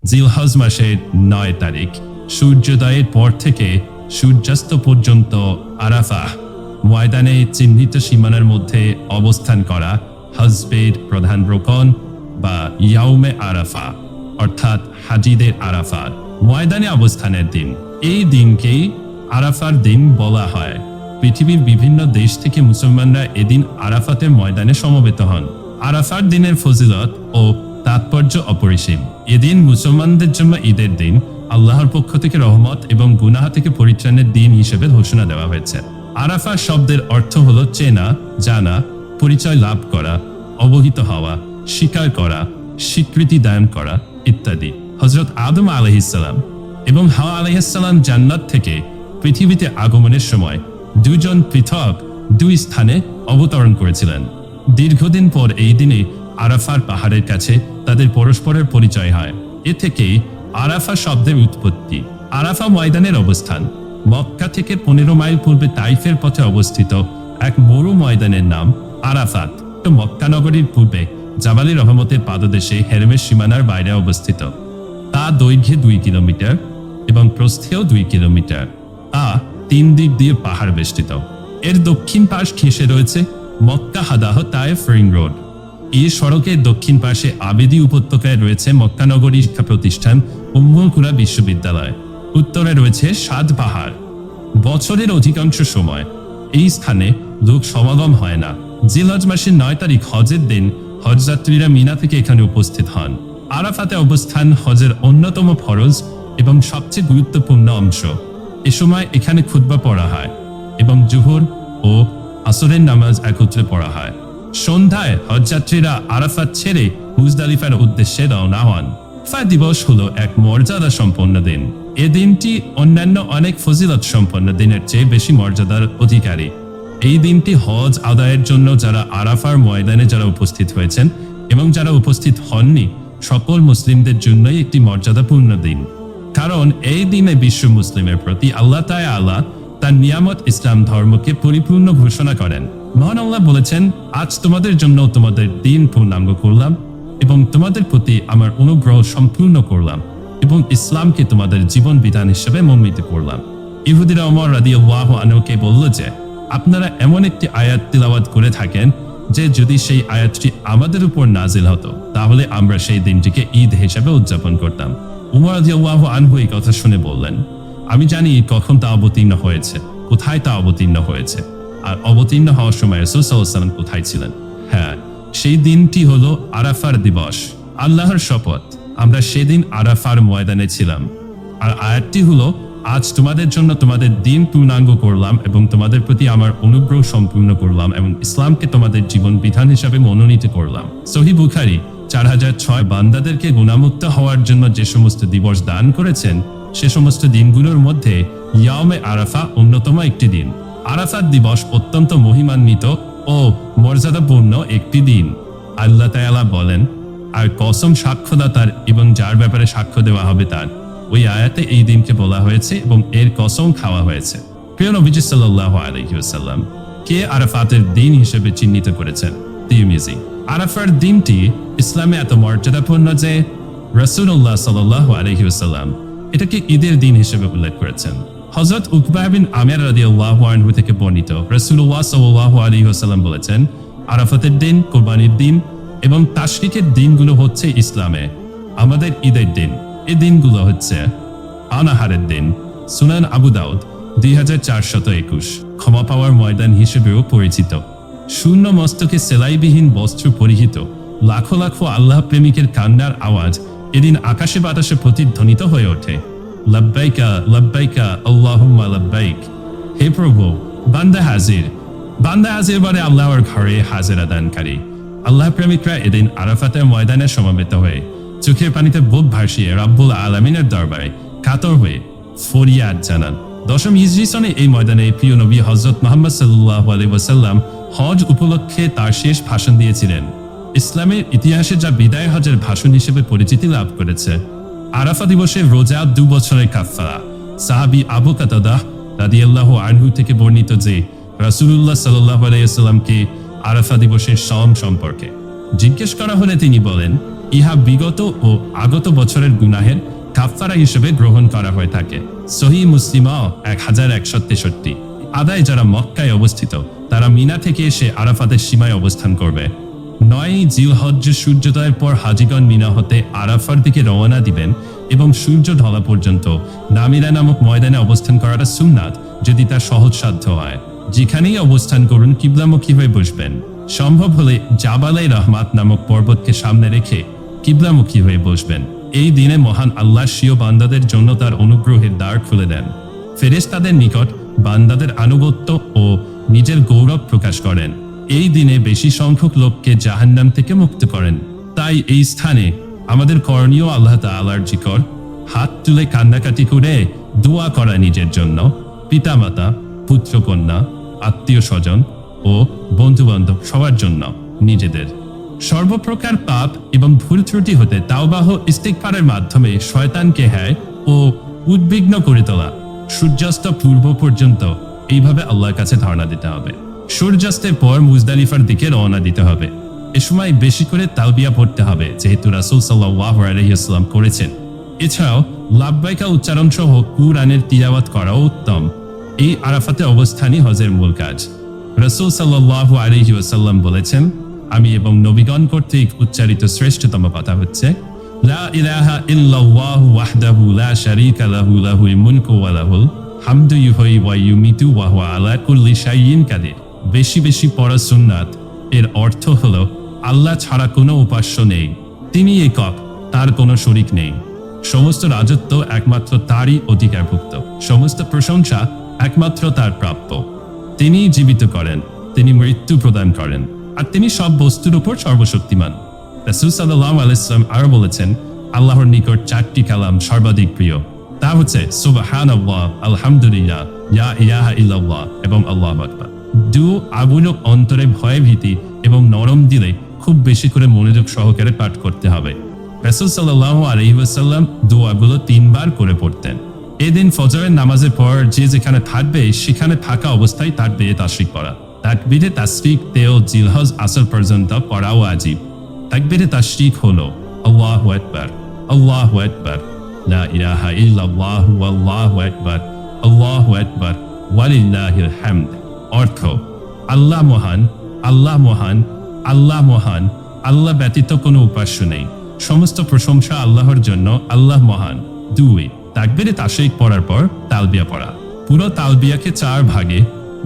জিলহজ মাসের 9 তারিখ সূর্যোদয়ের পর থেকে সূর্যাস্ত পর্যন্ত আরাফাহ ময়দানে চিহ্নিত সীমানার মধ্যে অবস্থান করা হজ্বের প্রধান রোকন বা ইয়াউমে আরাফা অর্থাৎ হাজিদের আরাফাত ময়দানে অবস্থানের দিন। এই দিনকেই আরাফার দিন বলা হয়। পৃথিবীর বিভিন্ন দেশ থেকে মুসলমানরা এদিন আরাফাতের ময়দানে সমবেত হন। আরাফার দিনের ফজিলত ও তাৎপর্য অপরিসীম। এদিন মুসলমানদের জন্য ঈদের দিন, আল্লাহর পক্ষ থেকে রহমত এবং গুনাহ থেকে পরিত্রাণের দিন হিসেবে ঘোষণা দেওয়া হয়েছে। আরাফা শব্দের অর্থ হলো চেনা, জানা, পরিচয় লাভ করা, অবহিত হওয়া, স্বীকার করা, স্বীকৃতি দান করা ইত্যাদি। হযরত আদম আলাইহিসসালাম এবং হাওয়া আলাইহিসসালাম জান্নাত থেকে পৃথিবীতে আগমনের সময় দুজন পৃথক দুই স্থানে অবতরণ করেছিলেন। দীর্ঘদিন পর এই দিনে আরাফার পাহাড়ের কাছে তাদের পরস্পরের পরিচয় হয়। এ থেকেই আরাফা শব্দের উৎপত্তি। আরাফা ময়দানের অবস্থান মক্কা থেকে 15 মাইল পূর্বে তাইফের পথে অবস্থিত এক মরু ময়দানের নাম আরাফাত। মক্কা নগরীর পূর্বে জাবালি রহমতের পাদদেশে হেরেমের সীমানার বাইরে অবস্থিত। তা দৈর্ঘ্যে 2 কিলোমিটার এবং প্রস্থেও 2 কিলোমিটার। তা 3 দিক দিয়ে পাহাড় বেষ্টিত। এর দক্ষিণ পাশ ঘেঁষে রয়েছে মক্কা হাদাহ তায়েফ রিং রোড। এই সড়কের দক্ষিণ পাশে আবেদি উপত্যকায় রয়েছে মক্কা নগরী শিক্ষা প্রতিষ্ঠান উম্মুল কুরা বিশ্ববিদ্যালয়। উত্তরে রয়েছে সাদ পাহাড়। বছরের অধিকাংশ সময় এই স্থানে লোক সমাগম হয় না। জিলহজ মাসের 9 তারিখ হজের দিন হজযাত্রীরা মিনা থেকে এখানে উপস্থিত হন। আরাফাতে অবস্থান হজের অন্যতম ফরজ এবং সবচেয়ে গুরুত্বপূর্ণ অংশ। এ সময় এখানে খুতবা পড়া হয় এবং জুহর ও আসরের নামাজ একত্রে পড়া হয়। সন্ধ্যায় হজযাত্রীরা আরাফাত ছেড়ে মুজদালিফার উদ্দেশ্যে রওনা হন। আরাফা দিবস হলো এক মর্যাদা সম্পন্ন দিন। এ দিনটি অন্যান্য অনেক ফজিলত সম্পন্ন দিনের চেয়ে বেশি মর্যাদার অধিকারী। এই দিনটি হজ আদায়ের জন্য যারা আরাফার ময়দানে যারা উপস্থিত হয়েছেন এবং যারা উপস্থিত হননি সকল মুসলিমদের জন্যই একটি মর্যাদাপূর্ণ দিন। কারণ এই দিনে বিশ্ব মুসলিমের প্রতি আল্লাহ তাআলা তার নিয়ামত ইসলাম ধর্মকে পরিপূর্ণ ঘোষণা করেন। মহান আল্লাহ বলেছেন, আজ তোমাদের জন্য তোমাদের দিন পূর্ণাঙ্গ করলাম এবং তোমাদের প্রতি আমার অনুগ্রহ সম্পূর্ণ করলাম এবং ইসলামকে তোমাদের জীবন বিধান হিসেবে মনোনীত করলাম। ইহুদিরা ওমর রাদিয়াল্লাহু আনহুকে বলল যে, আপনারা এমন একটি আয়াত তিলাওয়াত করে থাকেন যে যদি সেই আয়াতটি আমাদের উপর নাজিল হতো তাহলে আমরা সেই দিনটিকে ঈদ হিসেবে উদযাপন করতাম। উমর রাদিয়াল্লাহু আনহু এই কথা শুনে বললেন, আমি জানি কখন তা অবতীর্ণ হয়েছে, কোথায় তা অবতীর্ণ হয়েছে, আর অবতীর্ণ হওয়ার সময় রাসূল সাল্লাল্লাহু আলাইহি ওয়াসাল্লাম কোথায় ছিলেন। হ্যাঁ, সেই দিনটি হলো আরাফার দিবস। আল্লাহর শপথ, আমরা সেদিন আরাফার ময়দানে ছিলাম। আর আয়াতটি হলো, আজ তোমাদের জন্য তোমাদের দিন পূর্ণাঙ্গ করলাম এবং তোমাদের প্রতি আমার অনুগ্রহ সম্পূর্ণ করলাম এবং ইসলামকে তোমাদের জীবন বিধান হিসাবে মনোনীত করলাম। সহিহ বুখারী 4006 বান্দাদেরকে গুনাহমুক্ত হওয়ার জন্য যে সমস্ত দিবস দান করেছেন সে সমস্ত দিনগুলোর মধ্যে ইয়াউমে আরাফা অন্যতম একটি দিন। আরাফাত দিবস অত্যন্ত মহিমান্বিত ও মর্যাদাপূর্ণ একটি দিন। আল্লাহ তাআলা বলেন, আর কসম সাক্ষ্যদাতার এবং যার ব্যাপারে সাক্ষ্য দেওয়া হবে তার। ওই আয়াতে এই দিনকে বলা হয়েছে এবং এর কসম খাওয়া হয়েছে। প্রিয় নবীজি সাল্লাল্লাহু আলাইহি ওয়াসাল্লাম কে আরাফাতের দিন হিসেবে চিহ্নিত করেছেন? তিরমিজি। আরাফার দিনটি ইসলামে এত মর্যাদাপূর্ণ যে রাসূলুল্লাহ সাল্লাল্লাহু আলাইহি ওয়াসাল্লাম এটাকে ঈদের দিন হিসেবে উল্লেখ করেছেন। হযরত উকবা বিন আমির রাদিয়াল্লাহু আনহু থেকে বর্ণিত, রাসূলুল্লাহ সাল্লাল্লাহু আলাইহি ওয়াসাল্লাম বলেছেন, আরাফাতের দিন, কুরবানির দিন এবং তাশরিকের দিনগুলো হচ্ছে ইসলামে আমাদের ঈদের দিন। এই দিনগুলো হচ্ছে আনাহারের দিন, সুনান আবু দাউদ 2421, ক্ষমা পাওয়ার ময়দান হিসেবেও পরিচিত। শূন্য মস্তকে সেলাইবিহীন বস্ত্র পরিহিত লাখো লাখো আল্লাহ প্রেমিকের কান্নার আওয়াজ এদিন আকাশে বাতাসে প্রতিধ্বনিত হয়ে ওঠে। লাব্বাইকা লাব্বাইকা আল্লাহুম্মা লাব্বাইক। হে প্রভু, বান্দা হাজির। বান্দা হাজির বলে আল্লাহর ঘরে হাজিরা দানকারী। আল্লাহ প্রেমিকরা এদিন আরাফাতের ময়দানে সমবেত হয়ে চোখের পানিতে বুক ভাসিয়ে রাব্বুল আলামিনের দরবারে কাতর হয়ে ফরিয়াদ জানান। 10ম হিজরি সনে এই ময়দানে প্রিয় নবী হযরত মুহাম্মদ সাল্লাল্লাহু আলাইহি ওয়াসাল্লাম হজ উপলক্ষে তার শেষ ভাষণ দিয়েছিলেন। ইসলামের ইতিহাসে যা বিদায় হজের ভাষণ হিসেবে পরিচিতি লাভ করেছে। আরাফা দিবসে রোজা 2 বছরের কাফারা। সাহাবী আবু কাতাদাহ রাদিয়াল্লাহু আনহু থেকে বর্ণিত যে রাসূলুল্লাহ সাল্লাল্লাহু আলাইহি ওয়াসাল্লামকে আরাফা দিবসের সম সম্পর্কে জিজ্ঞেস করা হলে তিনি বলেন, ইহা বিগত ও আগত বছরের গুনাহের কাফফারা হিসেবে গ্রহণ করা হয়ে থাকে। সহিহ মুসলিম 1163। আদায় যারা মক্কায় অবস্থিত তারা মিনা থেকে এসে আরাফাতের সীমায় অবস্থান করবে। 9 জিলহজ্জ সূর্যোদয়ের পর হাজিগণ মিনা হতে আরাফার দিকে রওনা দিবেন এবং সূর্য ঢলা পর্যন্ত নামিরা নামক ময়দানে অবস্থান করাটা সুন্নাত যদি তা সহজসাধ্য হয়। যেখানেই অবস্থান করুন কিবলামুখী হয়ে বসবেন। সম্ভব হলে জাবালাই রহমাত নামক পর্বতকে সামনে রেখে কিবলামুখী হয়ে বসবেন। এই দিনে মহান আল্লাহ স্বীয় বান্দাদের জন্য তার অনুগ্রহের দ্বার খুলে দেন। ফেরেশতাদের নিকট বান্দাদের আনুগত্য ও নিজের গৌরব প্রকাশ করেন। এই দিনে বেশি সংখ্যক লোককে জাহান্নাম থেকে মুক্ত করেন। তাই এই স্থানে আমাদের করণীয় আল্লাহ তাআলার জিকর, হাত তুলে কান্নাকাটি করে দোয়া করা নিজের জন্য, পিতামাতা, পুত্রকন্যা, আত্মীয় স্বজন ও বন্ধুবান্ধব সবার জন্য, নিজেদের সর্বপ্রকার পাপ এবং ভুল ত্রুটি হতে তাওবাহ ইস্তিগফারের মাধ্যমে শয়তানকে হ্যায় ও উদ্বিগ্ন করে তোলা। সূর্যাস্ত পূর্ব পর্যন্ত এইভাবে আল্লাহর কাছে ধর্ণা দিতে হবে। সূর্যাস্তের পর মুজদালিফার দিকে রওনা দিতে হবে। এ সময় বেশি করে তালবিয়া পড়তে হবে, যেহেতু রাসূল সাল্লাল্লাহু আলাইহি ওয়াসাল্লাম করেছেন। এছাড়াও লাব্বাইকা উচ্চারণ সহ কুরআনের তিলাওয়াত করাও উত্তম। এই আরাফাতে অবস্থানই হজের মূল কাজ। রাসূল সাল্লাল্লাহু আলাইহি ওয়াসাল্লাম বলেছেন, আমি এবং নবীগণ কর্তৃক উচ্চারিত শ্রেষ্ঠতম কথা হচ্ছে, লা ইলাহা ইল্লাল্লাহু ওয়াহদাহু লা শারীকা লাহু লাহুল মুলকু ওয়া লাহুল হামদু ইউহয়ি ওয়া ইউমিতু ওয়া হুয়া আলা কুল্লি শাইইন কাদির। বেশি বেশি পড়া সুন্নাত। এর অর্থ হলো আল্লাহ ছাড়া কোনো উপাস্য নেই, তিনি একক, তার কোনো শরীক নেই। সমস্ত রাজত্ব একমাত্র তারই অধিকারভুক্ত, সমস্ত প্রশংসা একমাত্র তার প্রাপ্য। তিনি জীবিত করেন, তিনি মৃত্যু প্রদান করেন, আর তিনি সব বস্তুর উপর সর্বশক্তিমান। রাসূল সাল্লাল্লাহু আলাইহি ওয়াসাল্লাম আরো বলেছেন, আল্লাহর নিকট 4টি কালাম সর্বাধিক প্রিয়। তা হচ্ছে সুবহানাল্লাহ, আলহামদুলিল্লাহ, ইয়া ইলাহা ইল্লাল্লাহ এবং আল্লাহু আকবার। আগুলো অন্তরে ভয় ভীতি এবং নরম দিলে খুব বেশি করে মনোযোগ সহকারে পাঠ করতে হবে। রাসূল সাল্লাল্লাহু আলাইহি ওয়াসাল্লাম দোয়াগুলো 3 বার করে পড়তেন। এদিন ফজরের নামাজের পর যে যেখানে থাকবে সেখানে থাকা অবস্থায় তাকবীরে তাশরিক পড়া। তাকবীরে তাশরিক 13 জিলহজ আসর পর্যন্ত পড়াও ওয়াজিব। তাকবীরে তাশরিক হলো আল্লাহু আকবার, আল্লাহু আকবার, লা ইলাহা ইল্লাল্লাহু আল্লাহু আকবার, আল্লাহু আকবার, ওয়ালিল্লাহিল হামদ। অর্থ, আল্লাহ মহান, আল্লাহ মহান, আল্লাহ মহান, আল্লাহ ব্যতীত কোনো উপাস্য নেই, সমস্ত প্রশংসা আল্লাহর জন্য, আল্লাহ মহান। 2 তাকবীরে তাশরিক পড়ার পর তালবিয়া পড়া। পুরো তালবিয়াকে 4 ভাগে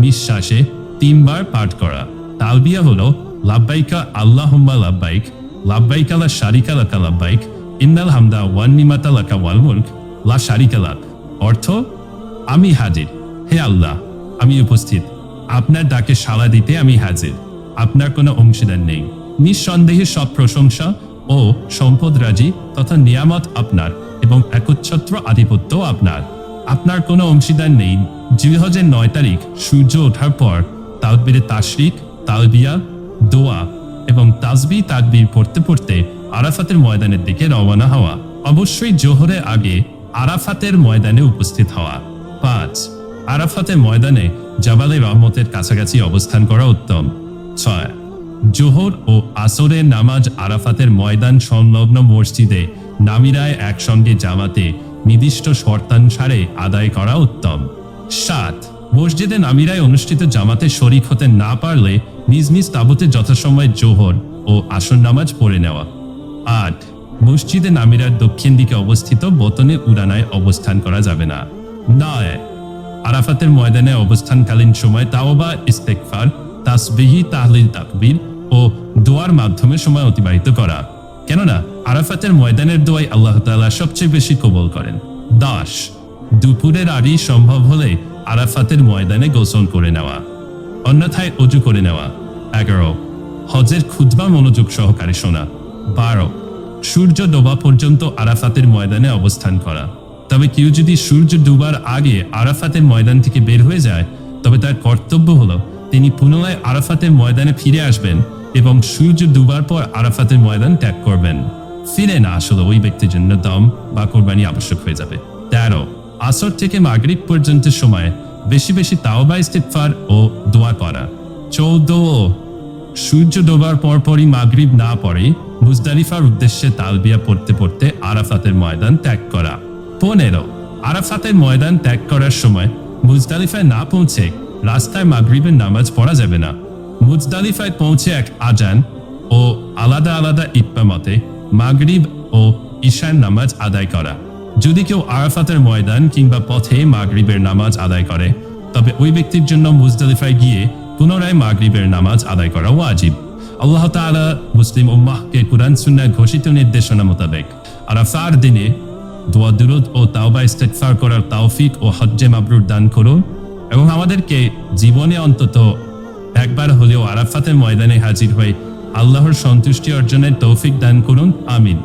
নিঃশ্বাসে 3 বার পাঠ করা। তালবিয়া হলো লাব্বাইকা আল্লাহুম্মা লাব্বাইক, লাব্বাইকা লা শারিকা লাকা লাব্বাইক, ইন্নাল হামদা ওয়ান নিমাতা লাকা ওয়াল মুলক লা শারিকা লাক। অর্থ, আমি হাজির, হে আল্লাহ, আমি উপস্থিত, আপনার ডাকে সাড়া দিতে আমি হাজির, আপনার কোনো অংশীদার নেই। নিঃসন্দেহে সব প্রশংসা ও সম্পদ রাজি তথা নিয়ামত আপনার এবং একচ্ছত্র আধিপত্য আপনার, আপনার কোনো অংশীদার নেই। জিলহজের 9 তারিখ সূর্য ওঠার পর তাকবীরে তাশরিক, তালবিয়া, দোয়া এবং তাসবিহ তাকবীর পড়তে পড়তে আরাফাতের ময়দানের দিকে রওনা হওয়া। অবশ্যই জোহরের আগে আরাফাতের ময়দানে উপস্থিত হওয়া। 5 আরাফাতের ময়দানে জাবালে রহমতের কাছাকাছি অবস্থান করা উত্তম। 6 জোহর ও আসরের নামাজ আরাফাতের ময়দান সংলগ্ন মসজিদে নামিরায় একসঙ্গে জামাতে নির্দিষ্ট শর্তানুসারে আদায় করা উত্তম। 7 মসজিদে নামিরায় অনুষ্ঠিত জামাতে শরিক হতে না পারলে নিজ নিজ তাবুতে যথাসময়ে জোহর ও আসর নামাজ পড়ে নেওয়া। 8 মসজিদে নামিরার দক্ষিণ দিকে অবস্থিত বতনে উড়ানায় অবস্থান করা যাবে না। 9 আরাফাতের ময়দানে অবস্থানকালীন সময় তাওবা, ইস্তেগফার, তাসবিহ, তাহলিল, তাকবীর ও দোয়ার মাধ্যমে সময় অতিবাহিত করা, কেননা আরাফাতের ময়দানের দোয়াই আল্লাহ তাআলা সবচেয়ে বেশি কবুল করেন। 10 দুপুরের আড়ি সম্ভব হলে আরাফাতের ময়দানে গোসল করে নেওয়া, অন্যথায় অজু করে নেওয়া। 11 হজের খুতবা মনোযোগ সহকারে শোনা। 12 সূর্য ডোবা পর্যন্ত আরাফাতের ময়দানে অবস্থান করা। তবে কেউ যদি সূর্য ডুবার আগে আরাফাতের ময়দান থেকে বের হয়ে যায়, তবে তার কর্তব্য হলো তিনি পুনরায় আরাফাতের ময়দানে ফিরে আসবেন এবং সূর্য ডুবার পর আরাফাতের ময়দান ত্যাগ করবেন। ফিরে না আসলে ওই ব্যক্তির জন্য দম বা কোরবানি আবশ্যক হয়ে যাবে। 13 আসর থেকে মাগরিব পর্যন্ত সময় বেশি বেশি তাওবা, ইস্তিগফার ও দোয়া করা। 14 সূর্য ডোবার পরপরই মাগরিব না পড়ে মুজদালিফার উদ্দেশ্যে তালবিয়া পড়তে পড়তে আরাফাতের ময়দান ত্যাগ করা। 15 আরাফাতের ময়দান ত্যাগ করার সময় মুজদালিফায় না পৌঁছে রাস্তায় মাগরিবের নামাজ পড়া যাবে না। মুজদালিফায় পৌঁছে এক আজান ও আলাদা আলাদা ইকমামতে মাগরিব ও ঈশার নামাজ আদায় করা। যদি কেউ আরাফাতের ময়দান কিংবা পথে মাগরিবের নামাজ আদায় করে তবে ওই ব্যক্তির জন্য মুজদালিফায় গিয়ে পুনরায় মাগরিবের নামাজ আদায় করা ওয়াজিব। আল্লাহ তাআলা মুসলিম উম্মাহকে কুরআন সুন্নাহ ঘোষিত নির্দেশনা মোতাবেক আরাফার দিনে দোয়া দুরূদ ও তাওবা ইস্তেগফার করার তৌফিক ও হজ্জে মাবরুর দান করুন এবং আমাদেরকে জীবনে অন্তত একবার হলেও আরাফাতের ময়দানে হাজির হয়ে আল্লাহর সন্তুষ্টি অর্জনের তৌফিক দান করুন। আমিন।